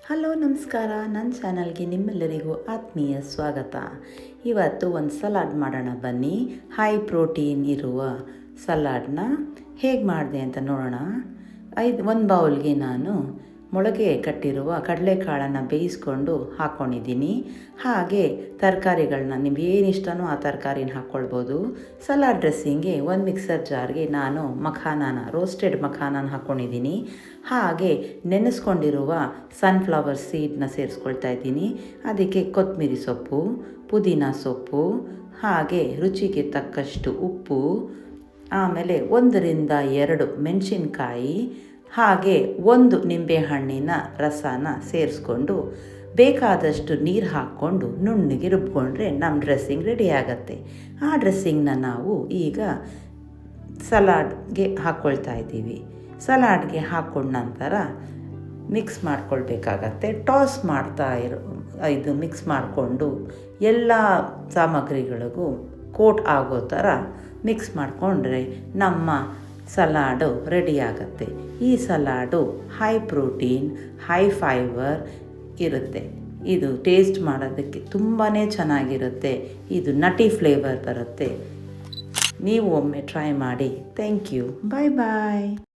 Hello ನಮಸ್ಕಾರ, ನನ್ನ ಚಾನಲ್ಗೆ ನಿಮ್ಮೆಲ್ಲರಿಗೂ ಆತ್ಮೀಯ ಸ್ವಾಗತ. ಇವತ್ತು ಒಂದು ಸಲಾಡ್ ಮಾಡೋಣ ಬನ್ನಿ. ಹೈ ಪ್ರೋಟೀನ್ ಇರುವ ಸಲಾಡ್ನ ಹೇಗೆ ಮಾಡಿದೆ ಅಂತ ನೋಡೋಣ. ಒಂದು ಬೌಲ್ಗೆ ನಾನು ಮೊಳಕೆ ಕಟ್ಟಿರುವ ಕಡಲೆಕಾಳನ್ನು ಬೇಯಿಸ್ಕೊಂಡು ಹಾಕ್ಕೊಂಡಿದ್ದೀನಿ. ಹಾಗೆ ತರಕಾರಿಗಳನ್ನ ನಿಮ್ಗೆ ಏನು ಇಷ್ಟನೋ ಆ ತರಕಾರಿನ ಹಾಕ್ಕೊಳ್ಬೋದು. ಸಲಾಡ್ ಡ್ರೆಸ್ಸಿಂಗ್ಗೆ ಒಂದು ಮಿಕ್ಸರ್ ಜಾರ್ಗೆ ನಾನು ರೋಸ್ಟೆಡ್ ಮಖಾನನ ಹಾಕ್ಕೊಂಡಿದ್ದೀನಿ. ಹಾಗೆ ನೆನೆಸ್ಕೊಂಡಿರುವ ಸನ್ಫ್ಲವರ್ ಸೀಡ್ನ ಸೇರಿಸ್ಕೊಳ್ತಾ ಇದ್ದೀನಿ. ಅದಕ್ಕೆ ಕೊತ್ತಂಬರಿ ಸೊಪ್ಪು, ಪುದೀನ ಸೊಪ್ಪು, ಹಾಗೆ ರುಚಿಗೆ ತಕ್ಕಷ್ಟು ಉಪ್ಪು, ಆಮೇಲೆ 1-2 ಮೆಣಸಿನ್ಕಾಯಿ, ಹಾಗೆ 1 ನಿಂಬೆಹಣ್ಣಿನ ರಸನ ಸೇರಿಸ್ಕೊಂಡು ಬೇಕಾದಷ್ಟು ನೀರು ಹಾಕ್ಕೊಂಡು ನುಣ್ಣಗೆ ರುಬ್ಕೊಂಡ್ರೆ ನಮ್ಮ ಡ್ರೆಸ್ಸಿಂಗ್ ರೆಡಿ ಆಗುತ್ತೆ. ಆ ಡ್ರೆಸ್ಸಿಂಗ್ನ ನಾವು ಈಗ ಸಲಾಡ್ಗೆ ಹಾಕ್ಕೊಳ್ತಾ ಇದ್ದೀವಿ. ಸಲಾಡ್ಗೆ ಹಾಕ್ಕೊಂಡ ನಂತರ ಮಿಕ್ಸ್ ಮಾಡ್ಕೊಳ್ಬೇಕಾಗತ್ತೆ. ಟಾಸ್ ಮಾಡ್ತಾ ಮಿಕ್ಸ್ ಮಾಡಿಕೊಂಡು ಎಲ್ಲ ಸಾಮಗ್ರಿಗಳಿಗೂ ಕೋಟ್ ಆಗೋ ಥರ ಮಿಕ್ಸ್ ಮಾಡಿಕೊಂಡ್ರೆ ನಮ್ಮ ಸಲಾಡು ರೆಡಿಯಾಗತ್ತೆ. ಈ salad high protein, high fibre ಇರುತ್ತೆ. ಇದು ಟೇಸ್ಟ್ ಮಾಡೋದಕ್ಕೆ ತುಂಬಾ ಚೆನ್ನಾಗಿರುತ್ತೆ. ಇದು ನಟಿ ಫ್ಲೇವರ್ ಬರುತ್ತೆ. ನೀವು ಒಮ್ಮೆ ಟ್ರೈ ಮಾಡಿ. Thank you. Bye bye.